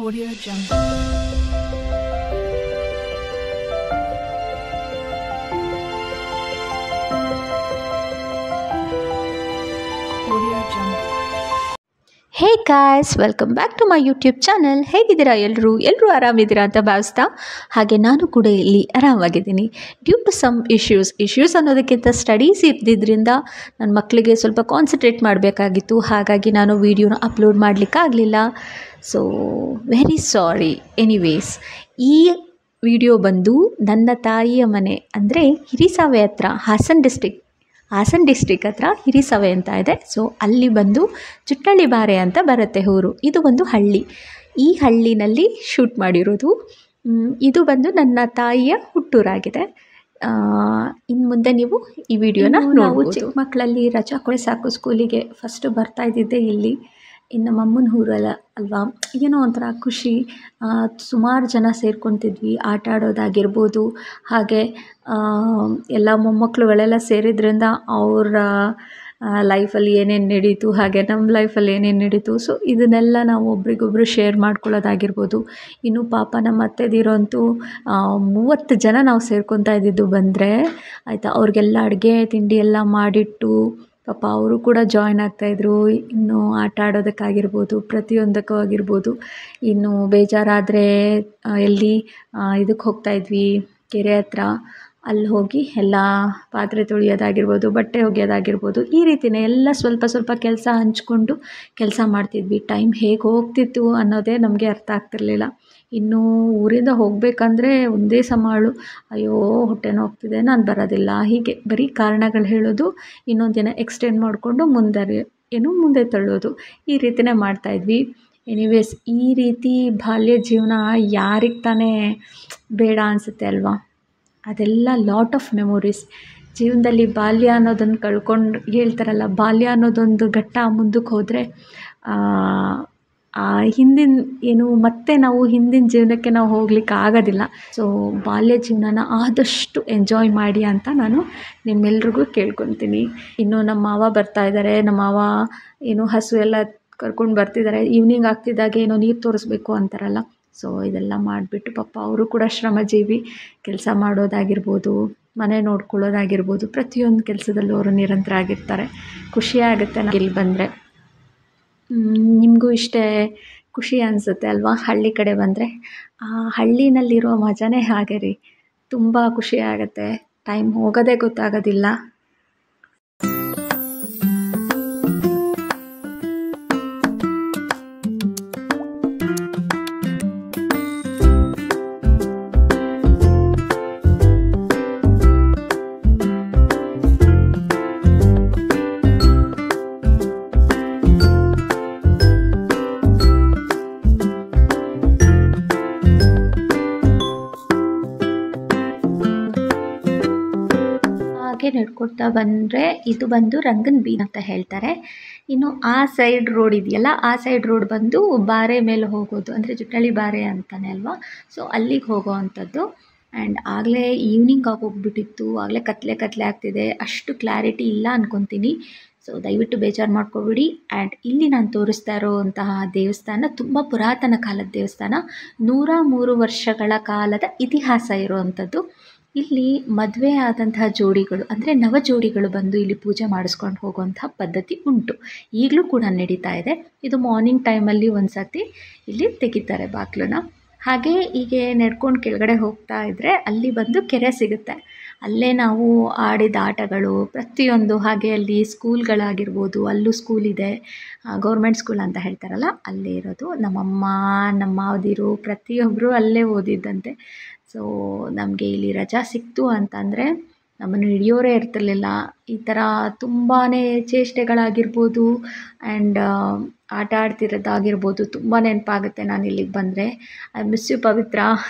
Audio Jungle. Audio Jungle. Hey guys, welcome back to my YouTube channel. ಹೇಗಿದ್ದೀರಾ ಎಲ್ಲರೂ ಆರಾಮಿದ್ದೀರಾ ಅಂತ ಭಾವಿಸ್ತಾ, ಹಾಗೆ ನಾನು ಕೂಡ ಇಲ್ಲಿ ಆರಾಮಾಗಿದ್ದೀನಿ. ಡ್ಯೂ ಟು ಸಮ್ ಇಶ್ಯೂಸ್ ಅನ್ನೋದಕ್ಕಿಂತ ಸ್ಟಡೀಸ್ ಇದ್ದಿದ್ದರಿಂದ ನನ್ನ ಮಕ್ಕಳಿಗೆ ಸ್ವಲ್ಪ ಕಾನ್ಸಂಟ್ರೇಟ್ ಮಾಡಬೇಕಾಗಿತ್ತು. ಹಾಗಾಗಿ ನಾನು ವೀಡಿಯೋನ ಅಪ್ಲೋಡ್ ಮಾಡಲಿಕ್ಕಾಗಲಿಲ್ಲ. So very sorry. ಎನಿವೇಸ್, ಈ ವಿಡಿಯೋ ಬಂದು ನನ್ನ ತಾಯಿಯ ಮನೆ ಅಂದರೆ ಹಿರಿಸಾವೆ ಹತ್ರ, ಹಾಸನ್ ಡಿಸ್ಟಿಕ್ ಹತ್ರ ಹಿರಿಸವೆ ಅಂತ ಇದೆ. ಸೊ ಅಲ್ಲಿ ಬಂದು ಚುಟ್ಟಳ್ಳಿ ಬಾರೆ ಅಂತ ಬರುತ್ತೆ ಊರು. ಇದು ಒಂದು ಹಳ್ಳಿ. ಈ ಹಳ್ಳಿನಲ್ಲಿ ಶೂಟ್ ಮಾಡಿರೋದು. ಇದು ಬಂದು ನನ್ನ ತಾಯಿಯ ಹುಟ್ಟೂರಾಗಿದೆ. ಇನ್ನು ಮುಂದೆ ನೀವು ಈ ವಿಡಿಯೋನ ನಾವು ಚಿಕ್ಕ ಮಕ್ಕಳಲ್ಲಿ ರಜಾ ಕೊಡಿ ಸಾಕು ಸ್ಕೂಲಿಗೆ ಫಸ್ಟು ಬರ್ತಾ ಇದ್ದಿದ್ದೆ ಇಲ್ಲಿ. ಇನ್ನು ನಮ್ಮಮ್ಮನ ಊರಲ್ಲ ಅಲ್ವಾ, ಏನೋ ಒಂಥರ ಖುಷಿ. ಸುಮಾರು ಜನ ಸೇರ್ಕೊತಿದ್ವಿ, ಆಟ ಆಡೋದಾಗಿರ್ಬೋದು. ಹಾಗೆ ಎಲ್ಲ ಮೊಮ್ಮಕ್ಕಳುಗಳೆಲ್ಲ ಸೇರಿದ್ರಿಂದ ಅವರ ಲೈಫಲ್ಲಿ ಏನೇನು ನಡೀತು, ಹಾಗೆ ನಮ್ಮ ಲೈಫಲ್ಲಿ ಏನೇನು ನಡೀತು. ಸೊ ಇದನ್ನೆಲ್ಲ ನಾವು ಒಬ್ರಿಗೊಬ್ರು ಶೇರ್ ಮಾಡ್ಕೊಳ್ಳೋದಾಗಿರ್ಬೋದು. ಇನ್ನು ಪಾಪ ನಮ್ಮ ಅತ್ತೆದಿರೋಂತೂ 30 ಜನ ನಾವು ಸೇರ್ಕೊತಾ ಇದ್ದಿದ್ದು ಬಂದರೆ ಆಯಿತಾ. ಅವ್ರಿಗೆಲ್ಲ ಅಡುಗೆ ತಿಂಡಿ ಎಲ್ಲ ಮಾಡಿಟ್ಟು ಪಾಪ ಅವರು ಕೂಡ ಜಾಯ್ನ್ ಆಗ್ತಾಯಿದ್ರು. ಇನ್ನು ಆಟ ಆಡೋದಕ್ಕಾಗಿರ್ಬೋದು, ಪ್ರತಿಯೊಂದಕ್ಕೂ ಆಗಿರ್ಬೋದು. ಇನ್ನು ಬೇಜಾರಾದರೆ ಎಲ್ಲಿ ಇದಕ್ಕೆ ಹೋಗ್ತಾಯಿದ್ವಿ, ಕೆರೆ ಹತ್ರ. ಅಲ್ಲಿ ಹೋಗಿ ಎಲ್ಲ ಪಾತ್ರೆ ತೊಳೆಯೋದಾಗಿರ್ಬೋದು, ಬಟ್ಟೆ ಒಗೆಯೋದಾಗಿರ್ಬೋದು. ಈ ರೀತಿಯೇ ಎಲ್ಲ ಸ್ವಲ್ಪ ಕೆಲಸ ಹಂಚ್ಕೊಂಡು ಕೆಲಸ ಮಾಡ್ತಿದ್ವಿ. ಟೈಮ್ ಹೇಗೆ ಹೋಗ್ತಿತ್ತು ಅನ್ನೋದೇ ನಮಗೆ ಅರ್ಥ ಆಗ್ತಿರ್ಲಿಲ್ಲ. ಇನ್ನು ಊರಿಂದ ಹೋಗಬೇಕಂದ್ರೆ ಒಂದೇ ಸಮಾಳು, ಅಯ್ಯೋ ಹೊಟ್ಟೆ ನೋಗ್ತಿದೆ, ನಾನು ಬರೋದಿಲ್ಲ, ಹೀಗೆ ಬರೀ ಕಾರಣಗಳು ಹೇಳೋದು. ಇನ್ನೊಂದು ದಿನ ಎಕ್ಸ್ಟೆಂಡ್ ಮಾಡಿಕೊಂಡು ಮುಂದೆ ತಳ್ಳೋದು. ಈ ರೀತಿಯೇ ಮಾಡ್ತಾಯಿದ್ವಿ. ಎನಿವೇಸ್, ಈ ರೀತಿ ಬಾಲ್ಯ ಜೀವನ ಯಾರಿಗೆ ತಾನೇ ಬೇಡ ಅನಿಸುತ್ತೆ ಅಲ್ವಾ. ಅದೆಲ್ಲ ಲಾಟ್ ಆಫ್ ಮೆಮೊರೀಸ್ ಜೀವನದಲ್ಲಿ. ಬಾಲ್ಯ ಅನ್ನೋದನ್ನು ಕಳ್ಕೊಂಡು ಹೇಳ್ತಾರಲ್ಲ, ಬಾಲ್ಯ ಅನ್ನೋದೊಂದು ಘಟ್ಟ ಮುಂದಕ್ಕೆ ಹೋದರೆ ಮತ್ತೆ ನಾವು ಹಿಂದಿನ ಜೀವನಕ್ಕೆ ನಾವು ಹೋಗ್ಲಿಕ್ಕೆ ಆಗೋದಿಲ್ಲ. ಸೊ ಬಾಲ್ಯ ಜೀವನನ ಆದಷ್ಟು ಎಂಜಾಯ್ ಮಾಡಿ ಅಂತ ನಾನು ನಿಮ್ಮೆಲ್ರಿಗೂ ಕೇಳ್ಕೊತೀನಿ. ಇನ್ನು ನಮ್ಮ ಮಾವ ಬರ್ತಾ ಇದ್ದಾರೆ. ನಮ್ಮ ಮಾವ ಹಸು ಎಲ್ಲ ಕರ್ಕೊಂಡು ಬರ್ತಿದ್ದಾರೆ. ಈವ್ನಿಂಗ್ ಆಗ್ತಿದ್ದಾಗೆ ನೀರು ತೋರಿಸ್ಬೇಕು ಅಂತಾರಲ್ಲ. ಸೊ ಇದೆಲ್ಲ ಮಾಡಿಬಿಟ್ಟು ಪಾಪ ಅವರು ಕೂಡ ಶ್ರಮಜೀವಿ. ಕೆಲಸ ಮಾಡೋದಾಗಿರ್ಬೋದು, ಮನೆ ನೋಡ್ಕೊಳ್ಳೋದಾಗಿರ್ಬೋದು, ಪ್ರತಿಯೊಂದು ಕೆಲಸದಲ್ಲೂ ಅವರು ನಿರಂತರ ಆಗಿರ್ತಾರೆ. ಖುಷಿಯಾಗುತ್ತೆ ನನಗೆ ಇಲ್ಲಿ ಬಂದರೆ. ನಿಮಗೂ ಇಷ್ಟೇ ಖುಷಿ ಅನಿಸುತ್ತೆ ಅಲ್ವಾ ಹಳ್ಳಿ ಕಡೆ ಬಂದರೆ. ಆ ಹಳ್ಳಿನಲ್ಲಿರೋ ಮಜಾನೇ ಹಾಗೆ ರೀ. ತುಂಬ ಖುಷಿ ಆಗುತ್ತೆ. ಟೈಮ್ ಹೋಗೋದೇ ಗೊತ್ತಾಗೋದಿಲ್ಲ. ಹಾಗೆ ನಡ್ಕೊಡ್ತಾ ಬಂದರೆ ಇದು ಬಂದು ರಂಗನ ಬೀದಿ ಅಂತ ಹೇಳ್ತಾರೆ. ಇನ್ನು ಆ ಸೈಡ್ ರೋಡ್ ಇದೆಯಲ್ಲ, ಆ ಸೈಡ್ ರೋಡ್ ಬಂದು ಬಾರೆ ಮೇಲೆ ಹೋಗೋದು, ಅಂದರೆ ಚುಟ್ಟಳ್ಳಿ ಬಾರೆ ಅಂತಾನೆ ಅಲ್ವಾ. ಸೊ ಅಲ್ಲಿಗೆ ಹೋಗೋ ಅಂಥದ್ದು. ಆ್ಯಂಡ್ ಆಗಲೇ ಈವ್ನಿಂಗ್ ಆಗೋಗ್ಬಿಟ್ಟಿತ್ತು. ಆಗಲೇ ಕತ್ಲೆ ಆಗ್ತಿದೆ. ಅಷ್ಟು ಕ್ಲಾರಿಟಿ ಇಲ್ಲ ಅಂದ್ಕೊತೀನಿ. ಸೊ ದಯವಿಟ್ಟು ಬೇಜಾರು ಮಾಡ್ಕೊಬಿಡಿ. ಆ್ಯಂಡ್ ಇಲ್ಲಿ ನಾನು ತೋರಿಸ್ತಾ ಇರೋವಂತಹ ದೇವಸ್ಥಾನ ತುಂಬ ಪುರಾತನ ಕಾಲದ ದೇವಸ್ಥಾನ. 103 ವರ್ಷಗಳ ಕಾಲದ ಇತಿಹಾಸ ಇರುವಂಥದ್ದು. ಇಲ್ಲಿ ಮದುವೆ ಆದಂತಹ ಜೋಡಿಗಳು, ಅಂದರೆ ನವ ಜೋಡಿಗಳು ಬಂದು ಇಲ್ಲಿ ಪೂಜೆ ಮಾಡಿಸ್ಕೊಂಡು ಹೋಗುವಂತಹ ಪದ್ಧತಿ ಉಂಟು. ಈಗಲೂ ಕೂಡ ನಡೀತಾ ಇದೆ. ಇದು ಮಾರ್ನಿಂಗ್ ಟೈಮಲ್ಲಿ ಒಂದು ಸರ್ತಿ ಇಲ್ಲಿ ತೆಗಿತಾರೆ ಬಾಗಿಲನ್ನ. ಹಾಗೆ ಹೀಗೆ ನಡ್ಕೊಂಡು ಕೆಳಗಡೆ ಹೋಗ್ತಾ ಇದ್ದರೆ ಅಲ್ಲಿ ಬಂದು ಕೆರೆ ಸಿಗುತ್ತೆ. ಅಲ್ಲೇ ನಾವು ಆಡಿದ ಆಟಗಳು ಪ್ರತಿಯೊಂದು. ಹಾಗೆ ಅಲ್ಲಿ ಸ್ಕೂಲ್ಗಳಾಗಿರ್ಬೋದು, ಅಲ್ಲೂ ಸ್ಕೂಲ್ ಇದೆ, ಗೌರ್ಮೆಂಟ್ ಸ್ಕೂಲ್ ಅಂತ ಹೇಳ್ತಾರಲ್ಲ, ಅಲ್ಲೇ ಇರೋದು. ನಮ್ಮಮ್ಮ, ನಮ್ಮ ಮಾವದಿರು ಪ್ರತಿಯೊಬ್ಬರು ಅಲ್ಲೇ ಓದಿದ್ದಂತೆ. ಸೊ ನಮಗೆ ಇಲ್ಲಿ ರಜಾ ಸಿಕ್ತು ಅಂತಂದರೆ ನಮ್ಮನ್ನು ಹಿಡಿಯೋರೇ ಇರ್ತಿರ್ಲಿಲ್ಲ. ಈ ಥರ ತುಂಬಾ ಚೇಷ್ಟೆಗಳಾಗಿರ್ಬೋದು ಆ್ಯಂಡ್ ಆಟ ಆಡ್ತಿರೋದಾಗಿರ್ಬೋದು ತುಂಬ ನೆನಪಾಗುತ್ತೆ. ನಾನು ಇಲ್ಲಿಗೆ ಬಂದರೆ ಐ ಮಿಸ್ ಯು ಪವಿತ್ರ.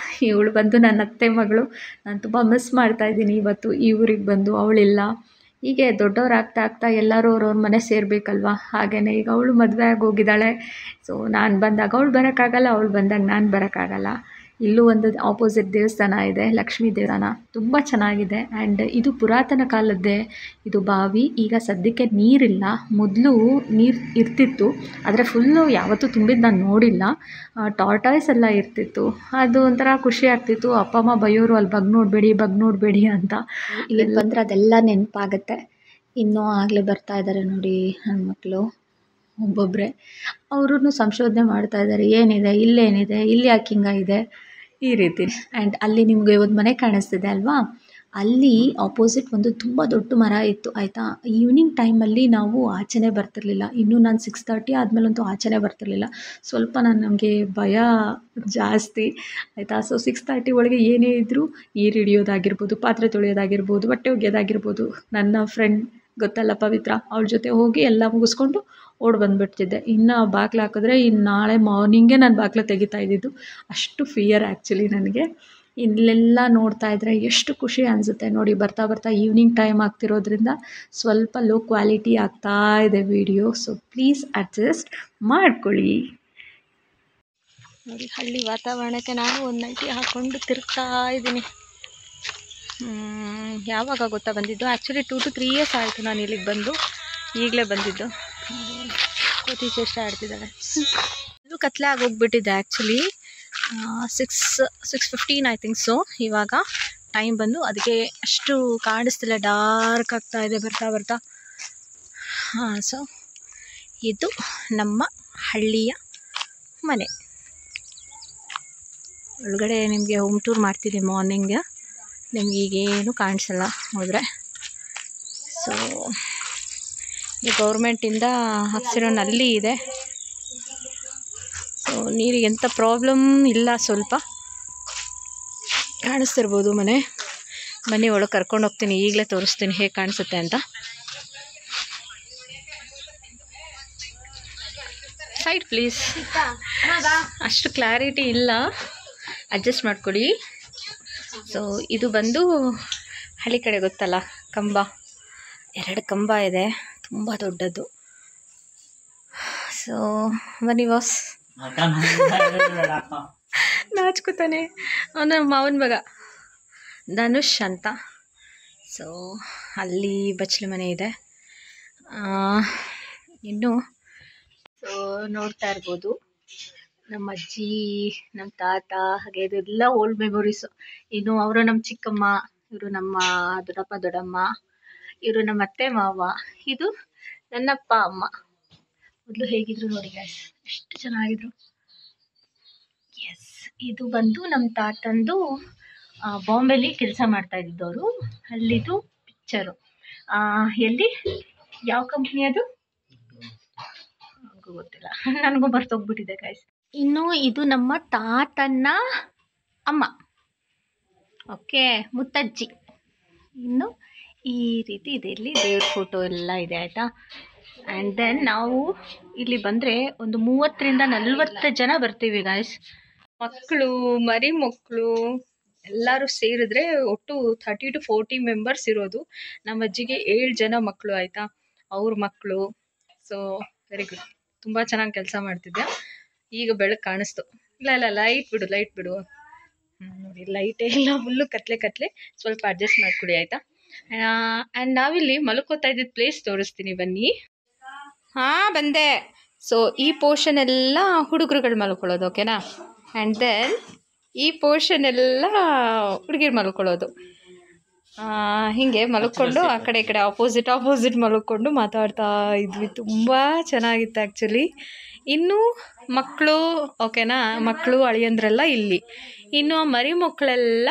ಇವಳು ಬಂದು ನನ್ನ ಅತ್ತೆ ಮಗಳು. ನಾನು ತುಂಬ ಮಿಸ್ ಮಾಡ್ತಾಯಿದ್ದೀನಿ ಇವತ್ತು ಈ ಊರಿಗೆ ಬಂದು. ಅವಳಿಲ್ಲ. ಹೀಗೆ ದೊಡ್ಡವರಾಗ್ತಾ ಎಲ್ಲರೂ ಅವ್ರವ್ರ ಮನೆ ಸೇರಬೇಕಲ್ವ. ಹಾಗೆಯೇ ಈಗ ಅವಳು ಮದುವೆ ಆಗಿ ಹೋಗಿದ್ದಾಳೆ. ಸೊ ನಾನು ಬಂದಾಗ ಅವಳು ಬರೋಕ್ಕಾಗಲ್ಲ, ಅವಳು ಬಂದಾಗ ನಾನು ಬರೋಕ್ಕಾಗಲ್ಲ. ಇಲ್ಲೂ ಒಂದು ಆಪೋಸಿಟ್ ದೇವಸ್ಥಾನ ಇದೆ, ಲಕ್ಷ್ಮೀ ದೇವಸ್ಥಾನ, ತುಂಬ ಚೆನ್ನಾಗಿದೆ. ಆ್ಯಂಡ್ ಇದು ಪುರಾತನ ಕಾಲದ್ದೇ ಇದು ಬಾವಿ. ಈಗ ಸದ್ಯಕ್ಕೆ ನೀರಿಲ್ಲ, ಮೊದಲು ನೀರು ಇರ್ತಿತ್ತು, ಆದರೆ ಫುಲ್ಲು ಯಾವತ್ತೂ ತುಂಬಿದ್ದು ನಾನು ನೋಡಿಲ್ಲ. ಟಾರ್ಟಾಯ್ಸ್ ಎಲ್ಲ ಇರ್ತಿತ್ತು, ಅದು ಒಂಥರ ಖುಷಿ ಆಗ್ತಿತ್ತು. ಅಪ್ಪ ಅಮ್ಮ ಬೈಯೋರು, ಅಲ್ಲಿ ಬಗ್ ನೋಡಬೇಡಿ ಅಂತ. ಇಲ್ಲಿಗೆ ಬಂದರೆ ಅದೆಲ್ಲ ನೆನಪಾಗುತ್ತೆ. ಇನ್ನೂ ಆಗಲೇ ಬರ್ತಾ ಇದ್ದಾರೆ ನೋಡಿ ನನ್ನ ಮಕ್ಕಳು ಒಬ್ಬೊಬ್ಬರೇ. ಅವ್ರೂ ಸಂಶೋಧನೆ ಮಾಡ್ತಾ ಇದ್ದಾರೆ, ಏನಿದೆ ಇಲ್ಲೇನಿದೆ, ಇಲ್ಲಿ ಯಾಕೆ ಹಿಂಗಾಗಿದೆ ಈ ರೀತಿ. ಆ್ಯಂಡ್ ಅಲ್ಲಿ ನಿಮಗೆ ಒಂದು ಮನೆ ಕಾಣಿಸ್ತಿದೆ ಅಲ್ವಾ, ಅಲ್ಲಿ ಆಪೋಸಿಟ್ ಒಂದು ತುಂಬ ದೊಡ್ಡ ಮರ ಇತ್ತು ಆಯಿತಾ. ಈವ್ನಿಂಗ್ ಟೈಮಲ್ಲಿ ನಾವು ಆಚೆನೇ ಬರ್ತಿರ್ಲಿಲ್ಲ. ಇನ್ನೂ ನಾನು 6:30 ಆದಮೇಲಂತೂ ಆಚೆನೇ ಬರ್ತಿರ್ಲಿಲ್ಲ. ಸ್ವಲ್ಪ ನಮಗೆ ಭಯ ಜಾಸ್ತಿ ಆಯಿತಾ. ಸೊ 6:30 ಒಳಗೆ ಏನೇ ಇದ್ದರೂ ನೀರು ಹಿಡಿಯೋದಾಗಿರ್ಬೋದು, ಪಾತ್ರೆ ತೊಳೆಯೋದಾಗಿರ್ಬೋದು, ಬಟ್ಟೆ ಒಗೆಯೋದಾಗಿರ್ಬೋದು, ನನ್ನ ಫ್ರೆಂಡ್ ಗೊತ್ತಲ್ಲ ಪವಿತ್ರ, ಅವಳ ಜೊತೆ ಹೋಗಿ ಎಲ್ಲ ಮುಗಿಸ್ಕೊಂಡು ಬಂದುಬಿಡ್ತಿದ್ದೆ. ಇನ್ನು ಬಾಗಿಲು ಹಾಕಿದ್ರೆ ಇನ್ನು ನಾಳೆ ಮಾರ್ನಿಂಗೇ ನಾನು ಬಾಗಿಲು ತೆಗಿತಾ ಇದ್ದಿದ್ದು, ಅಷ್ಟು ಫಿಯರ್ ಆ್ಯಕ್ಚುಲಿ ನನಗೆ. ಇಲ್ಲೆಲ್ಲ ನೋಡ್ತಾ ಇದ್ದರೆ ಎಷ್ಟು ಖುಷಿ ಅನಿಸುತ್ತೆ ನೋಡಿ. ಬರ್ತಾ ಬರ್ತಾ ಈವ್ನಿಂಗ್ ಟೈಮ್ ಆಗ್ತಿರೋದ್ರಿಂದ ಸ್ವಲ್ಪ ಲೋ ಕ್ವಾಲಿಟಿ ಆಗ್ತಾ ಇದೆ ವಿಡಿಯೋ, ಸೊ ಪ್ಲೀಸ್ ಅಡ್ಜಸ್ಟ್ ಮಾಡ್ಕೊಳ್ಳಿ ನೋಡಿ. ಹಳ್ಳಿ ವಾತಾವರಣಕ್ಕೆ ನಾನು ಒಂದು ನೈಟಿ ಹಾಕ್ಕೊಂಡು ತಿರುಗ್ತಾ ಇದ್ದೀನಿ. ಯಾವಾಗ ಗೊತ್ತಾ ಬಂದಿದ್ದು, ಆ್ಯಕ್ಚುಲಿ 2 to 3 years ಆಯಿತು ನಾನು ಇಲ್ಲಿಗೆ ಬಂದು, ಈಗಲೇ ಬಂದಿದ್ದು. ಕೋತಿ ಚೇಷ್ಟ ಆಡ್ತಿದ್ದಾಳೆ. ಇದು ಕತ್ಲೆ ಆಗೋಗ್ಬಿಟ್ಟಿದೆ ಆ್ಯಕ್ಚುಲಿ. 6:15 ಐ ಥಿಂಕ್ ಸೊ ಇವಾಗ ಟೈಮ್ ಬಂದು. ಅದಕ್ಕೆ ಅಷ್ಟು ಕಾಣಿಸ್ತಿಲ್ಲ, ಡಾರ್ಕ್ ಆಗ್ತಾ ಇದೆ ಬರ್ತಾ ಬರ್ತಾ. ಸೊ ಇದು ನಮ್ಮ ಹಳ್ಳಿಯ ಮನೆ. ಒಳಗಡೆ ನಿಮಗೆ ಹೋಮ್ ಟೂರ್ ಮಾಡ್ತೀನಿ ಮಾರ್ನಿಂಗ್, ನಿಮ್ಗೆ ಈಗೇನು ಕಾಣಿಸಲ್ಲ ಹೋದರೆ. ಸೊ ಈ ಗೌರ್ಮೆಂಟಿಂದ ಹಾಕ್ಸಿರೋ ನಲ್ಲಿ ಇದೆ. ಸೊ ನೀರಿಗೆ ಎಂಥ ಪ್ರಾಬ್ಲಮ್ ಇಲ್ಲ, ಸ್ವಲ್ಪ ಕಾಣಿಸ್ತಿರ್ಬೋದು ಮನೆ ಒಳಗೆ ಕರ್ಕೊಂಡು ಹೋಗ್ತೀನಿ, ಈಗಲೇ ತೋರಿಸ್ತೀನಿ ಹೇಗೆ ಕಾಣಿಸುತ್ತೆ ಅಂತ. Side please. ಅಷ್ಟು ಕ್ಲಾರಿಟಿ ಇಲ್ಲ, ಅಡ್ಜಸ್ಟ್ ಮಾಡ್ಕೊಳ್ಳಿ. ಸೊ ಇದು ಬಂದು ಹಳ್ಳಿ ಕಡೆ ಗೊತ್ತಲ್ಲ, ಕಂಬ, 2 ಕಂಬ ಇದೆ, ತುಂಬ ದೊಡ್ಡದು. ಸೊ ಬನ್ನಿ ಬಾಸ್. ನಾಚ್ಕೋತಾನೆ, ಅವನ ಮಾವನ ಮಗ ಧನುಷ್ ಅಂತ. ಸೊ ಅಲ್ಲಿ ಬಚ್ಚಲು ಮನೆ ಇದೆ. ಇನ್ನು ಸೊ ನೋಡ್ತಾ ಇರ್ಬೋದು ನಮ್ಮ ಅಜ್ಜಿ, ನಮ್ಮ ತಾತ, ಹಾಗೆ ಇದೆಲ್ಲ ಓಲ್ಡ್ ಮೆಮೊರೀಸು. ಇನ್ನು ಅವರು ನಮ್ಮ ಚಿಕ್ಕಮ್ಮ, ಇವರು ನಮ್ಮ ದೊಡ್ಡಪ್ಪ ದೊಡ್ಡಮ್ಮ, ಇವರು ನಮ್ಮ ಅತ್ತೆ ಮಾವ, ಇದು ನನ್ನಪ್ಪ ಅಮ್ಮ. ಮೊದಲು ಹೇಗಿದ್ರು ನೋಡಿ ಗೈಸ್, ಎಷ್ಟು ಚೆನ್ನಾಗಿದ್ರು. ಎಸ್, ಇದು ಬಂದು ನಮ್ಮ ತಾತಂದು ಬಾಂಬೆಲಿ ಕೆಲಸ ಮಾಡ್ತಾ ಇದ್ದಿದ್ದವರು. ಅಲ್ಲಿದು ಪಿಕ್ಚರು. ಎಲ್ಲಿ, ಯಾವ ಕಂಪ್ನಿ ಅದು ನನಗೂ ಗೊತ್ತಿಲ್ಲ, ನನಗೂ ಬರ್ತೋಗ್ಬಿಟ್ಟಿದೆ ಗೈಸ್. ಇನ್ನು ಇದು ನಮ್ಮ ತಾತನ ಅಮ್ಮ, ಓಕೆ, ಮುತ್ತಜ್ಜಿ. ಇನ್ನು ಈ ರೀತಿ ಇದೆ, ಇಲ್ಲಿ ದೇವ್ರ ಫೋಟೋ ಎಲ್ಲ ಇದೆ ಆಯಿತಾ. ಆ್ಯಂಡ್ ದೆನ್ ನಾವು ಇಲ್ಲಿ ಬಂದರೆ ಒಂದು 30ರಿಂದ 40 ಜನ ಬರ್ತೀವಿ ಗಾಯ್ಸ್. ಮಕ್ಕಳು, ಮರಿ ಮಕ್ಕಳು ಎಲ್ಲರೂ ಸೇರಿದ್ರೆ ಒಟ್ಟು 30 to 40 ಮೆಂಬರ್ಸ್ ಇರೋದು. ನಮ್ಮ ಅಜ್ಜಿಗೆ 7 ಜನ ಮಕ್ಕಳು ಆಯಿತಾ, ಅವ್ರ ಮಕ್ಕಳು. ಸೊ ವೆರಿ ಗುಡ್, ತುಂಬ ಚೆನ್ನಾಗಿ ಕೆಲಸ ಮಾಡ್ತಿದ್ದೆ. ಈಗ ಬೆಳಕು ಕಾಣಿಸ್ತು. ಇಲ್ಲ ಲೈಟ್ ಬಿಡು. ನೋಡಿ ಲೈಟೇ ಇಲ್ಲ, ಫುಲ್ಲು ಕತ್ಲೆ. ಸ್ವಲ್ಪ ಅಡ್ಜಸ್ಟ್ ಮಾಡ್ಕೊಡಿ ಆಯಿತಾ. ಆ್ಯಂಡ್ ನಾವಿಲ್ಲಿ ಮಲ್ಕೋತಾ ಇದ್ದಿದ್ದು ಪ್ಲೇಸ್ ತೋರಿಸ್ತೀನಿ ಬನ್ನಿ. ಬಂದೆ. ಸೊ ಈ ಪೋರ್ಷನ್ ಎಲ್ಲ ಹುಡುಗರುಗಳು ಮಲ್ಕೊಳ್ಳೋದು, ಓಕೆನಾ. ಆ್ಯಂಡ್ ದೆನ್ ಈ ಪೋರ್ಷನ್ ಎಲ್ಲ ಹುಡುಗಿರು ಮಲ್ಕೊಳ್ಳೋದು. ಹೀಗೆ ಮಲ್ಕೊಂಡು ಆ ಕಡೆ ಈ ಕಡೆ ಆಪೋಸಿಟ್ ಮಲ್ಕೊಂಡು ಮಾತಾಡ್ತಾ ಇದ್ವಿ. ತುಂಬ ಚೆನ್ನಾಗಿತ್ತು ಆ್ಯಕ್ಚುಲಿ. ಇನ್ನು ಮಕ್ಕಳು, ಓಕೆನಾ, ಮಕ್ಕಳು ಅಳಿಯಂದ್ರೆಲ್ಲ ಇಲ್ಲಿ. ಇನ್ನು ಮರಿ ಮಕ್ಕಳೆಲ್ಲ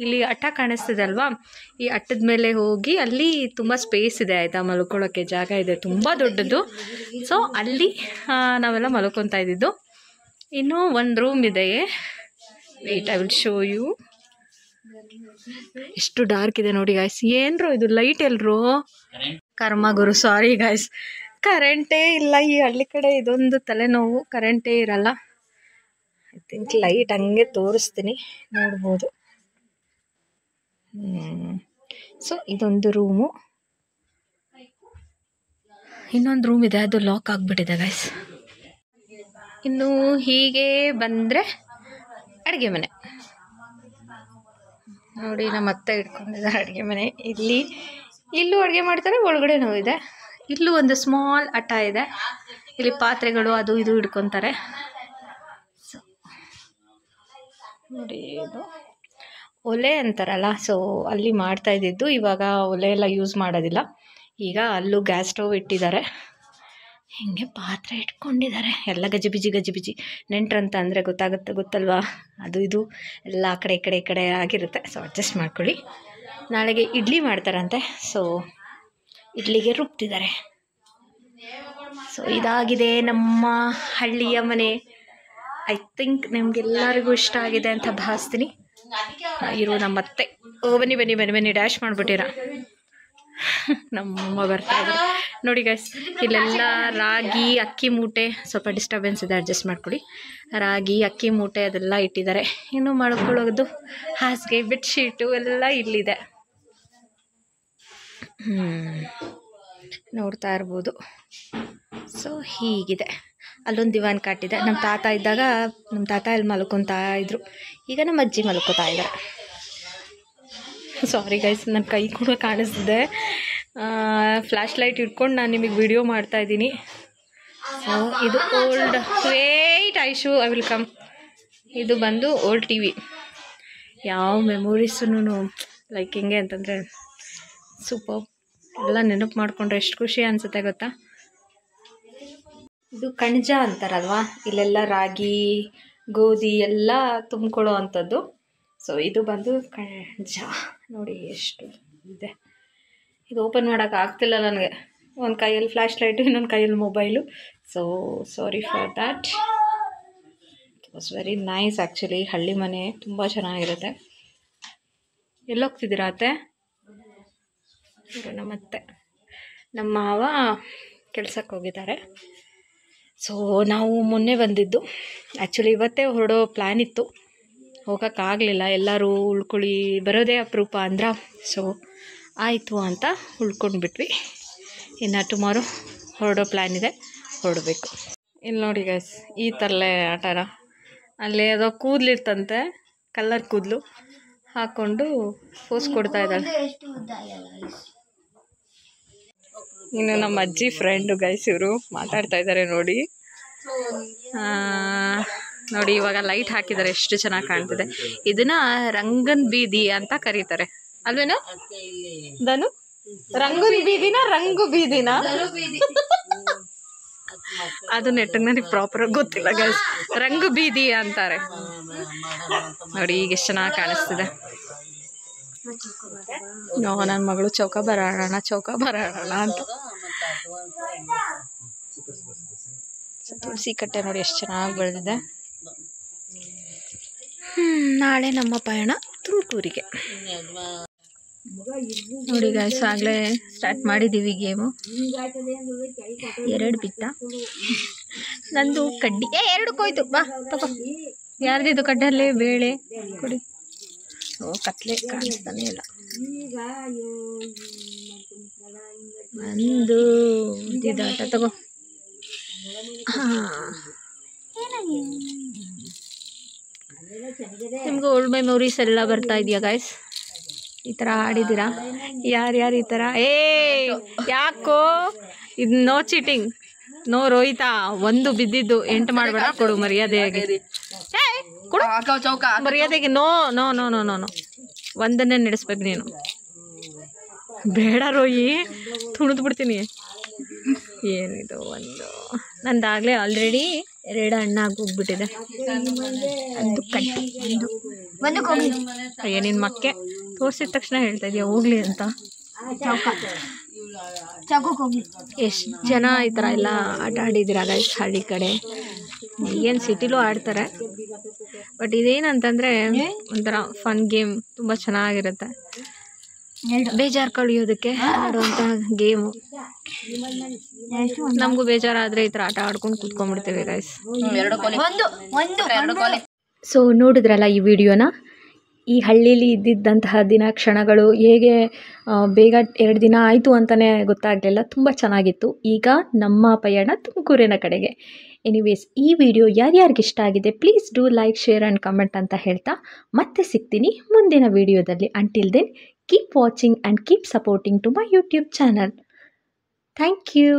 ಇಲ್ಲಿ ಅಟ್ಟ ಕಾಣಿಸ್ತಿದೆ ಅಲ್ವಾ, ಈ ಅಟ್ಟದ ಮೇಲೆ ಹೋಗಿ ಅಲ್ಲಿ ತುಂಬ ಸ್ಪೇಸ್ ಇದೆ ಆಯಿತಾ, ಮಲ್ಕೊಳ್ಳೋಕ್ಕೆ ಜಾಗ ಇದೆ, ತುಂಬ ದೊಡ್ಡದು. ಸೊ ಅಲ್ಲಿ ನಾವೆಲ್ಲ ಮಲ್ಕೊತಾ ಇದ್ದಿದ್ದು. ಇನ್ನೂ ಒಂದು ರೂಮ್ ಇದೆ, wait I will show you. ಎಷ್ಟು ಡಾರ್ಕ್ ಇದೆ ನೋಡಿ ಗಾಯ್ಸ್. ಏನ್ರು ಇದು ಲೈಟ್ ಎಲ್ರು ಕರ್ಮ ಗುರು, ಸಾರಿ ಗಾಯ್ಸ್, ಕರೆಂಟೇ ಇಲ್ಲ ಈ ಹಳ್ಳಿ ಕಡೆ. ಇದೊಂದು ತಲೆನೋವು, ಕರೆಂಟೇ ಇರಲ್ಲ. ಐ ಥಿಂಕ್ ಲೈಟ್ ಹಂಗೆ ತೋರಿಸ್ತೀನಿ, ನೋಡ್ಬೋದು. ಸೊ ಇದೊಂದು ರೂಮು. ಇನ್ನೊಂದು ರೂಮ್ ಇದೆ, ಅದು ಲಾಕ್ ಆಗಿಬಿಟ್ಟಿದೆ ಗೈಸ್. ಇನ್ನು ಹೀಗೆ ಬಂದರೆ ಅಡುಗೆ ಮನೆ ನೋಡಿ, ನಮ್ಮ ಅತ್ತೆ ಇಟ್ಕೊಂಡಿದ್ದಾರೆ ಅಡುಗೆ ಮನೆ. ಇಲ್ಲೂ ಅಡುಗೆ ಮಾಡ್ತಾರೆ, ಒಳಗಡೆನೂ ಇದೆ. ಇಲ್ಲೂ ಒಂದು ಸ್ಮಾಲ್ ಅಟ್ಟ ಇದೆ, ಇಲ್ಲಿ ಪಾತ್ರೆಗಳು ಅದು ಇದು ಇಟ್ಕೊತಾರೆ. ಸೊ ನೋಡಿ, ಇದು ಒಲೆ ಅಂತಾರಲ್ಲ, ಸೊ ಅಲ್ಲಿ ಮಾಡ್ತಾ ಇದ್ದಿದ್ದು. ಇವಾಗ ಒಲೆ ಎಲ್ಲ ಯೂಸ್ ಮಾಡೋದಿಲ್ಲ, ಈಗ ಅಲ್ಲೂ ಗ್ಯಾಸ್ ಸ್ಟವ್ ಇಟ್ಟಿದ್ದಾರೆ. ಹಿಂಗೆ ಪಾತ್ರೆ ಇಟ್ಕೊಂಡಿದ್ದಾರೆ, ಎಲ್ಲ ಗಜಿಬಿಜಿ. ನೆಂಟ್ರಂತ ಅಂದರೆ ಗೊತ್ತಲ್ವಾ, ಅದು ಇದು ಎಲ್ಲ ಆ ಕಡೆ ಈ ಕಡೆ ಆಗಿರುತ್ತೆ. ಸೊ ಅಡ್ಜಸ್ಟ್ ಮಾಡ್ಕೊಳ್ಳಿ. ನಾಳೆಗೆ ಇಡ್ಲಿ ಮಾಡ್ತಾರಂತೆ, ಸೊ ಇಡ್ಲಿಗೆ ರುಬ್ತಿದ್ದಾರೆ. ಸೊ ಇದಾಗಿದೆ ನಮ್ಮ ಹಳ್ಳಿಯ ಮನೆ. ಐ ಥಿಂಕ್ ನಿಮ್ಗೆಲ್ಲರಿಗೂ ಇಷ್ಟ ಆಗಿದೆ ಅಂತ ಭಾವಿಸ್ತೀನಿ. ಇರು ನಮ್ಮತ್ತೆ. ಬನ್ನಿ ಡ್ಯಾಶ್ ಮಾಡಿಬಿಟ್ಟಿರ. ನಮ್ಮಮ್ಮ ಬರ್ತಾ ಇದ್ದಾರೆ ನೋಡಿ ಗೈಸ್. ಇಲ್ಲೆಲ್ಲ ರಾಗಿ ಅಕ್ಕಿ ಮೂಟೆ, ಸ್ವಲ್ಪ ಡಿಸ್ಟರ್ಬೆನ್ಸ್ ಇದೆ, ಅಡ್ಜಸ್ಟ್ ಮಾಡ್ಕೊಳ್ಳಿ. ರಾಗಿ ಅಕ್ಕಿ ಮೂಟೆ ಅದೆಲ್ಲ ಇಟ್ಟಿದ್ದಾರೆ. ಇನ್ನು ಮಳ್ಕೊಳ್ಳೋದು ಹಾಸಿಗೆ ಬೆಡ್ಶೀಟು ಎಲ್ಲ ಇಲ್ಲಿದೆ. ನೋಡ್ತಾ ಇರ್ಬೋದು. ಸೊ ಹೀಗಿದೆ. ಅಲ್ಲೊಂದು ದಿವಾನ್ ಕಾಟಿದೆ. ನಮ್ಮ ತಾತ ಇದ್ದಾಗ ನಮ್ಮ ತಾತ ಅಲ್ಲಿ ಮಲ್ಕೊತಾ ಇದ್ರು, ಈಗ ನಮ್ಮ ಅಜ್ಜಿ ಮಲ್ಕೋತಾ ಇದ್ದಾರೆ. ಸಾರಿ ಗೈಸ್, ನನ್ನ ಕೈ ಕೂಡ ಕಾಣಿಸ್ತಿದೆ. ಫ್ಲ್ಯಾಶ್ ಲೈಟ್ ಇಟ್ಕೊಂಡು ನಾನು ನಿಮಗೆ ವಿಡಿಯೋ ಮಾಡ್ತಾಯಿದ್ದೀನಿ. ಸೊ ಇದು old wait Aishu I will come. ಇದು ಬಂದು ಓಲ್ಡ್ ಟಿ ವಿ. ಯಾವ ಮೆಮೊರೀಸೂ ಲೈಕ್ ಹೆಂಗೆ ಅಂತಂದರೆ ಸೂಪರ್. ಎಲ್ಲ ನೆನಪು ಮಾಡಿಕೊಂಡ್ರೆ ಎಷ್ಟು ಖುಷಿ ಅನಿಸುತ್ತೆ ಗೊತ್ತಾ. ಇದು ಕಣಜ ಅಂತಾರಲ್ವಾ, ಇಲ್ಲೆಲ್ಲ ರಾಗಿ ಗೋಧಿ ಎಲ್ಲ ತುಂಬಿಕೊಳ್ಳೋ ಅಂಥದ್ದು. ಸೊ ಇದು ಬಂದು ಕಣಜ. ನೋಡಿ ಎಷ್ಟು ಇದೆ. ಇದು ಓಪನ್ ಮಾಡೋಕೆ ಆಗ್ತಿಲ್ಲ ನನಗೆ. ಒಂದು ಕೈಯಲ್ಲಿ ಫ್ಲ್ಯಾಶ್ ಲೈಟು, ಇನ್ನೊಂದು ಕೈಯಲ್ಲಿ mobile. So sorry for that. It was very nice actually. ಹಳ್ಳಿ ಮನೆ ತುಂಬ ಚೆನ್ನಾಗಿರುತ್ತೆ. ಎಲ್ಲೋಗ್ತಿದ್ದೀರಾ ಅತ್ತೆ? ನಮ್ಮತ್ತೆ, ನಮ್ಮ ಮಾವ ಕೆಲ್ಸಕ್ಕೆ ಹೋಗಿದ್ದಾರೆ. ಸೊ ನಾವು ಮೊನ್ನೆ ಬಂದಿದ್ದು. ಆ್ಯಕ್ಚುಲಿ ಇವತ್ತೇ ಹೊರಡೋ ಪ್ಲ್ಯಾನ್ ಇತ್ತು, ಹೋಗೋಕ್ಕಾಗಲಿಲ್ಲ. ಎಲ್ಲರೂ ಉಳ್ಕೊಳ್ಳಿ, ಬರೋದೇ ಅಪರೂಪ ಅಂದ್ರೆ. ಸೊ ಆಯಿತು ಅಂತ ಉಳ್ಕೊಂಡ್ಬಿಟ್ವಿ. ಇನ್ನು ಟುಮಾರೋ ಹೊರಡೋ ಪ್ಲ್ಯಾನ್ ಇದೆ, ಹೊರಡಬೇಕು. ಇಲ್ಲಿ ನೋಡಿ ಗೈಸ್, ಈ ಥರಲೇ ಆಟನ. ಅಲ್ಲಿ ಅದೋ ಕೂದಲಿರ್ತಂತೆ, ಕಲ್ಲರ್ ಕೂದಲು ಹಾಕ್ಕೊಂಡು ಪೋಸ್ ಕೊಡ್ತಾ ಇದ್ದಾಳೆ. ಇನ್ನು ನಮ್ಮ ಅಜ್ಜಿ ಫ್ರೆಂಡು ಗೈಸ್, ಇವರು ಮಾತಾಡ್ತಾ ಇದ್ದಾರೆ ನೋಡಿ. ನೋಡಿ ಇವಾಗ ಲೈಟ್ ಹಾಕಿದ್ದಾರೆ, ಎಷ್ಟು ಚೆನ್ನಾಗಿ ಕಾಣ್ತಿದೆ. ಇದನ್ನ ರಂಗನ್ ಬೀದಿ ಅಂತ ಕರೀತಾರೆ ಅಲ್ವೇನೋ ಧನು? ರಂಗನ್ ಬೀದಿನ ರಂಗು ಬೀದಿನ? ಅದು ನೆಟ್ಟಿಗೆ ನನಗೆ ಪ್ರಾಪರಾಗಿ ಗೊತ್ತಿಲ್ಲ ಗೈಸ್. ರಂಗು ಬೀದಿ ಅಂತಾರೆ ನೋಡಿ. ಈಗ ಎಷ್ಟು ಚೆನ್ನಾಗಿ ಕಾಣಿಸ್ತಿದೆ. ನನ್ನ ಮಗಳು ಚೌಕ ಬರೋಣ ಅಂತ. ತುಳಸಿ ಕಟ್ಟೆ ನೋಡಿ ಎಷ್ಟು ಚೆನ್ನಾಗಿ ಬೆಳೆದಿದೆ. ನಾಳೆ ನಮ್ಮ ಪಯಣ ತುಮಕೂರಿಗೆ. ನೋಡಿ ಗೈಸ್, ಆಗಲೇ ಸ್ಟಾರ್ಟ್ ಮಾಡಿದ್ದೀವಿ ಗೇಮು. 2 ಬಿತ್ತ, ನಂದು ಕಡ್ಡಿ 2 ಹೋಯ್ತು. ಬಾ ತಗೋ. ಯಾರ್ದಿದ್ದು ಕಡ್ಡಲ್ಲಿ ಬೇಳೆ ಕೊಡಿ. ಓ ಕತ್ಲೆ ಕಾಣಿಸ್ತಾನೆ ಇಲ್ಲ. ಒಂದು ಇದಾಟ ತಗೋ. ನಿಮ್ಗೆ ಓಲ್ಡ್ ಮೆಮೊರೀಸ್ ಎಲ್ಲ ಬರ್ತಾ ಇದೆಯಾ ಗೈಸ್? ಈ ಥರ ಆಡಿದ್ದೀರಾ? ಯಾರ್ಯಾರು ಈ ಥರ? ಯಾಕೋ ಇದು ನೋ ಚೀಟಿಂಗ್, ನೋ ರೋಹಿತಾ. ಒಂದು ಬಿದ್ದಿದ್ದು 8 ಮಾಡಬೇಡ, ಕೊಡು ಮರ್ಯಾದೆಯಾಗಿ. ಮರ್ಯಾದೆಗೆ no no no no no no. ಒಂದನ್ನೇ ನಡೆಸ್ಬೇಕು ನೀನು. ಬೇಡ ರೋಹಿ, ತುಣಿದು ಬಿಡ್ತೀನಿ. ಏನಿದು ಒಂದು ನಂದಾಗಲೇ ಆಲ್ರೆಡಿ 2 ಹಣ್ಣಾಗಿ ಹೋಗ್ಬಿಟ್ಟಿದೆ. ಅದು ಕಟ್ಟಿ ಅಯ್ಯ, ನಿನ್ನ ಮಕ್ಕೆ ತೋರಿಸಿದ ತಕ್ಷಣ ಹೇಳ್ತಾ ಇದೀಯ ಹೋಗ್ಲಿ ಅಂತ. ಎಷ್ಟು ಜನ ಈ ಥರ ಎಲ್ಲ ಆಟ ಆಡಿದ್ದೀರಾ ಗೈಸ್ ಹಳ್ಳಿ ಕಡೆ? ಏನು ಸಿಟಿಲೂ ಆಡ್ತಾರೆ, ಬಟ್ ಇದೇನಂತಂದರೆ ಒಂಥರ ಫನ್ ಗೇಮ್, ತುಂಬ ಚೆನ್ನಾಗಿರುತ್ತೆ. ಬೇಜಾರು ಕಳಿಯೋದಕ್ಕೆ ಆಡುವಂಥ ಗೇಮು. ನಮಗೂ ಬೇಜಾರಾದರೆ ಈ ಥರ ಆಟ ಆಡ್ಕೊಂಡು ಕೂತ್ಕೊಂಡ್ಬಿಡ್ತೀವಿ ಗೈಸ್. ಸೊ ನೋಡಿದ್ರಲ್ಲ ಈ ವಿಡಿಯೋನ. ಈ ಹಳ್ಳೀಲಿ ಇದ್ದಿದ್ದಂತಹ ದಿನ ಕ್ಷಣಗಳು ಹೇಗೆ ಬೇಗ 2 ದಿನ ಆಯಿತು ಅಂತಲೇ ಗೊತ್ತಾಗಲಿಲ್ಲ. ತುಂಬ ಚೆನ್ನಾಗಿತ್ತು. ಈಗ ನಮ್ಮ ಪಯಣ ತುಮಕೂರಿನ ಕಡೆಗೆ. ಎನಿವೇಸ್ ಈ ವಿಡಿಯೋ ಯಾರ್ಯಾರಿಗೆ ಇಷ್ಟ ಆಗಿದೆ please do like share and comment ಅಂತ ಹೇಳ್ತಾ ಮತ್ತೆ ಸಿಗ್ತೀನಿ ಮುಂದಿನ ವಿಡಿಯೋದಲ್ಲಿ. Until then keep watching and keep supporting to my YouTube channel. Thank you.